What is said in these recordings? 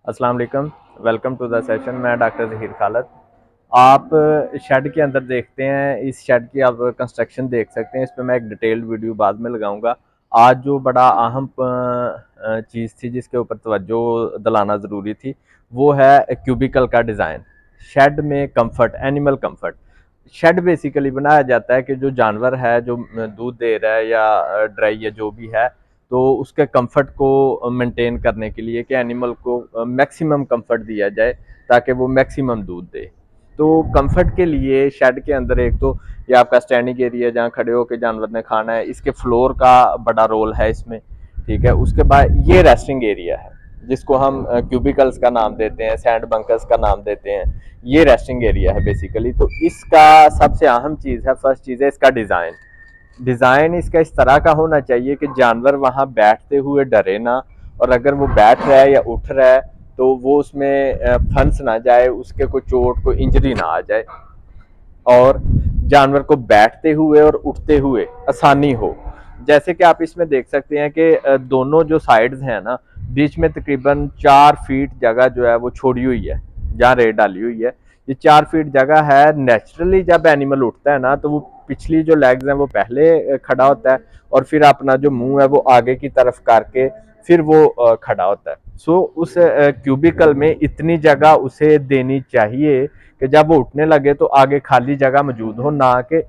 अस्सलाम वालेकुम। Welcome to the session. मैं डॉक्टर ज़हीर खालिद। आप शेड के अंदर देखते हैं, इस शेड की आप कंस्ट्रक्शन देख सकते हैं। इस पर मैं एक डिटेल्ड वीडियो बाद में लगाऊंगा। आज जो बड़ा अहम चीज़ थी जिसके ऊपर तवज्जो दिलाना ज़रूरी थी, वो है क्यूबिकल का डिज़ाइन। शेड में comfort, animal comfort. Shed basically बनाया जाता है कि जो जानवर है, जो दूध दे रहा है या ड्राई या जो भी है, तो उसके कंफर्ट को मेंटेन करने के लिए कि एनिमल को मैक्सिमम कंफर्ट दिया जाए ताकि वो मैक्सिमम दूध दे। तो कंफर्ट के लिए शेड के अंदर एक तो ये आपका स्टैंडिंग एरिया जहाँ खड़े होकर जानवर ने खाना है, इसके फ्लोर का बड़ा रोल है इसमें। ठीक है, उसके बाद ये रेस्टिंग एरिया है जिसको हम क्यूबिकल्स का नाम देते हैं, सैंड बंकर्स का नाम देते हैं। ये रेस्टिंग एरिया है बेसिकली। तो इसका सबसे अहम चीज़ है, फर्स्ट चीज़ है इसका डिज़ाइन। डिज़ाइन इसका इस तरह का होना चाहिए कि जानवर वहाँ बैठते हुए डरे ना, और अगर वो बैठ रहा है या उठ रहा है तो वो उसमें फंस ना जाए, उसके कोई चोट कोई इंजरी ना आ जाए, और जानवर को बैठते हुए और उठते हुए आसानी हो। जैसे कि आप इसमें देख सकते हैं कि दोनों जो साइड्स हैं ना, बीच में तकरीबन 4 फीट जगह जो है वो छोड़ी हुई है, जहाँ रेत डाली हुई है। ये 4 फीट जगह है। नेचुरली जब एनिमल उठता है ना, तो वो पिछली जो लेग्स हैं वो पहले खड़ा होता है, और फिर अपना जो मुंह है वो आगे की तरफ करके फिर वो खड़ा होता है। सो उस क्यूबिकल में इतनी जगह उसे देनी चाहिए कि जब वो उठने लगे तो आगे खाली जगह मौजूद हो, ना कि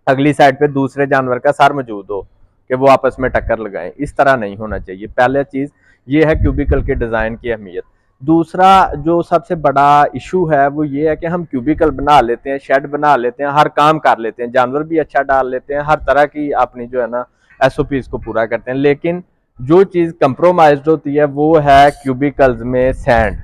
अगली साइड पे दूसरे जानवर का सर मौजूद हो कि वो आपस में टक्कर लगाएं। इस तरह नहीं होना चाहिए। पहला चीज ये है क्यूबिकल के डिजाइन की अहमियत। दूसरा जो सबसे बड़ा इशू है वो ये है कि हम क्यूबिकल बना लेते हैं, शेड बना लेते हैं, हर काम कर लेते हैं, जानवर भी अच्छा डाल लेते हैं, हर तरह की अपनी जो है ना एसओपीज को पूरा करते हैं, लेकिन जो चीज कंप्रोमाइज होती है वो है क्यूबिकल्स में सैंड,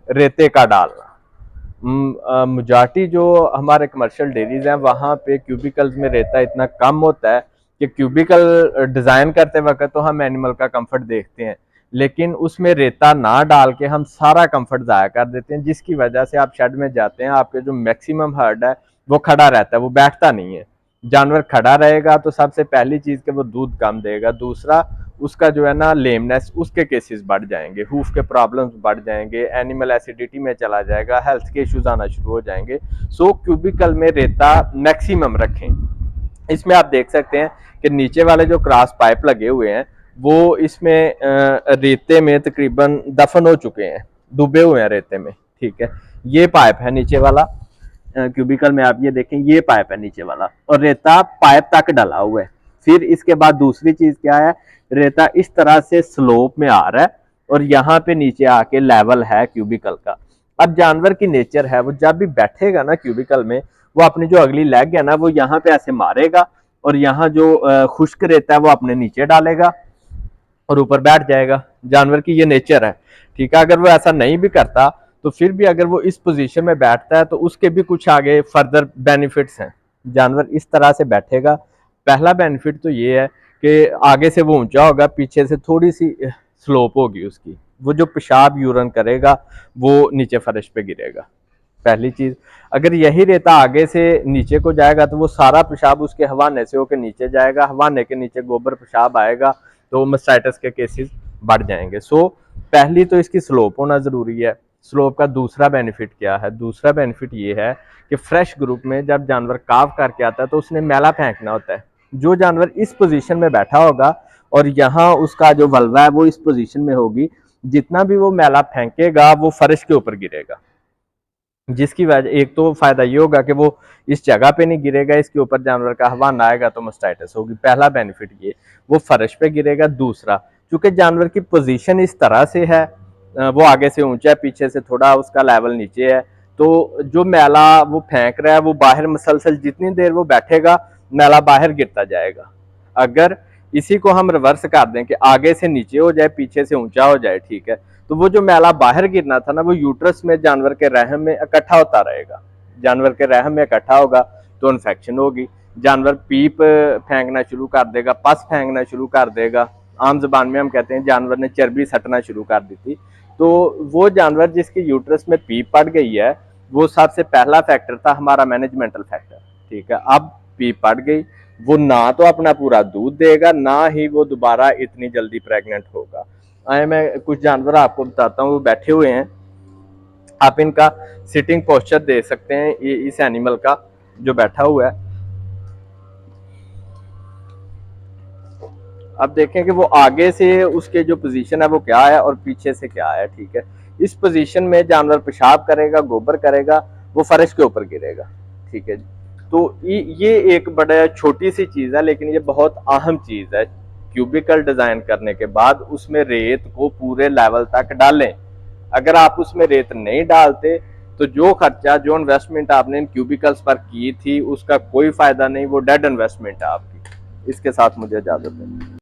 रेते का डालना। मेजॉरिटी जो हमारे कमर्शियल डेरीज हैं वहाँ पे क्यूबिकल्स में रेता इतना कम होता है कि क्यूबिकल डिज़ाइन करते वक्त तो हम एनिमल का कंफर्ट देखते हैं, लेकिन उसमें रेता ना डाल के हम सारा कंफर्ट ज़ाया कर देते हैं, जिसकी वजह से आप शेड में जाते हैं, आपके जो मैक्सिमम हर्ड है वो खड़ा रहता है, वो बैठता नहीं है। जानवर खड़ा रहेगा तो सबसे पहली चीज़ कि वो दूध कम देगा। दूसरा, उसका जो है ना लेमनेस, उसके केसेस बढ़ जाएंगे, हूफ के प्रॉब्लम्स बढ़ जाएंगे, एनिमल एसिडिटी में चला जाएगा, हेल्थ के इश्यूज आना शुरू हो जाएंगे। सो क्यूबिकल में रेता मैक्सिमम रखें। इसमें आप देख सकते हैं कि नीचे वाले जो क्रॉस पाइप लगे हुए हैं वो इसमें रेते में तकरीबन दफन हो चुके हैं, डूबे हुए हैं रेते में। ठीक है, ये पाइप है नीचे वाला। क्यूबिकल में आप ये देखें, ये पाइप है नीचे वाला, और रेता पाइप तक डला हुआ है। फिर इसके बाद दूसरी चीज क्या है, रेता इस तरह से स्लोप में आ रहा है और यहाँ पे नीचे आके लेवल है क्यूबिकल का। अब जानवर की नेचर है, वो जब भी बैठेगा ना क्यूबिकल में, वो अपनी जो अगली लेग है ना वो यहाँ पे ऐसे मारेगा, और यहाँ जो खुश्क रेता है वो अपने नीचे डालेगा और ऊपर बैठ जाएगा। जानवर की ये नेचर है। ठीक है, अगर वो ऐसा नहीं भी करता तो फिर भी अगर वो इस पोजीशन में बैठता है तो उसके भी कुछ आगे फर्दर बेनिफिट्स हैं। जानवर इस तरह से बैठेगा, पहला बेनिफिट तो ये है कि आगे से वो ऊंचा होगा, पीछे से थोड़ी सी स्लोप होगी उसकी, वो जो पेशाब यूरन करेगा वो नीचे फर्श पे गिरेगा। पहली चीज, अगर यही रेता आगे से नीचे को जाएगा तो वो सारा पेशाब उसके हवाने से होकर नीचे जाएगा, हवाने के नीचे गोबर पेशाब आएगा, तो मास्टाइटिस के केसेस बढ़ जाएंगे। सो पहली तो इसकी स्लोप होना जरूरी है। स्लोप का दूसरा बेनिफिट क्या है? दूसरा बेनिफिट ये है कि फ्रेश ग्रुप में जब जानवर काव करके आता है तो उसने मैला फेंकना होता है। जो जानवर इस पोजीशन में बैठा होगा और यहाँ उसका जो वल्वा है वो इस पोजीशन में होगी, जितना भी वो मैला फेंकेगा वो फर्श के ऊपर गिरेगा, जिसकी वजह एक तो फायदा ये होगा कि वो इस जगह पे नहीं गिरेगा, इसके ऊपर जानवर का हवा आएगा तो मास्टाइटिस होगी। पहला बेनिफिट ये, वो फर्श पे गिरेगा। दूसरा, क्योंकि जानवर की पोजीशन इस तरह से है, वो आगे से ऊंचा है, पीछे से थोड़ा उसका लेवल नीचे है, तो जो मैला वो फेंक रहा है वो बाहर मसलसल जितनी देर वो बैठेगा मैला बाहर गिरता जाएगा। अगर इसी को हम रिवर्स कर दें कि आगे से नीचे हो जाए, पीछे से ऊंचा हो जाए, ठीक है, तो वो जो मैला बाहर गिरना था ना वो यूट्रस में जानवर के रहम में इकट्ठा होता रहेगा। जानवर के रहम में इकट्ठा होगा तो इन्फेक्शन होगी, जानवर पीप फेंकना शुरू कर देगा, पस फेंकना शुरू कर देगा। आम जबान में हम कहते हैं जानवर ने चर्बी सटना शुरू कर दी थी। तो वो जानवर जिसकी यूट्रस में पीप पड़ गई है, वो सबसे पहला फैक्टर था हमारा मैनेजमेंटल फैक्टर। ठीक है, अब पीप पड़ गई, वो ना तो अपना पूरा दूध देगा, ना ही वो दोबारा इतनी जल्दी प्रेग्नेंट होगा। आए मैं कुछ जानवर आपको बताता हूँ, वो बैठे हुए हैं। आप इनका सिटिंग पोस्चर देख सकते हैं, ये इस एनिमल का जो बैठा हुआ है। अब देखें कि वो आगे से उसके जो पोजीशन है वो क्या है और पीछे से क्या है। ठीक है, इस पोजीशन में जानवर पेशाब करेगा, गोबर करेगा, वो फर्श के ऊपर गिरेगा। ठीक है जी। तो ये एक बड़ा छोटी सी चीज है, लेकिन ये बहुत अहम चीज है। क्यूबिकल डिजाइन करने के बाद उसमें रेत को पूरे लेवल तक डालें। अगर आप उसमें रेत नहीं डालते तो जो खर्चा, जो इन्वेस्टमेंट आपने इन क्यूबिकल्स पर की थी, उसका कोई फायदा नहीं, वो डेड इन्वेस्टमेंट है आपकी। इसके साथ मुझे इजाजत है।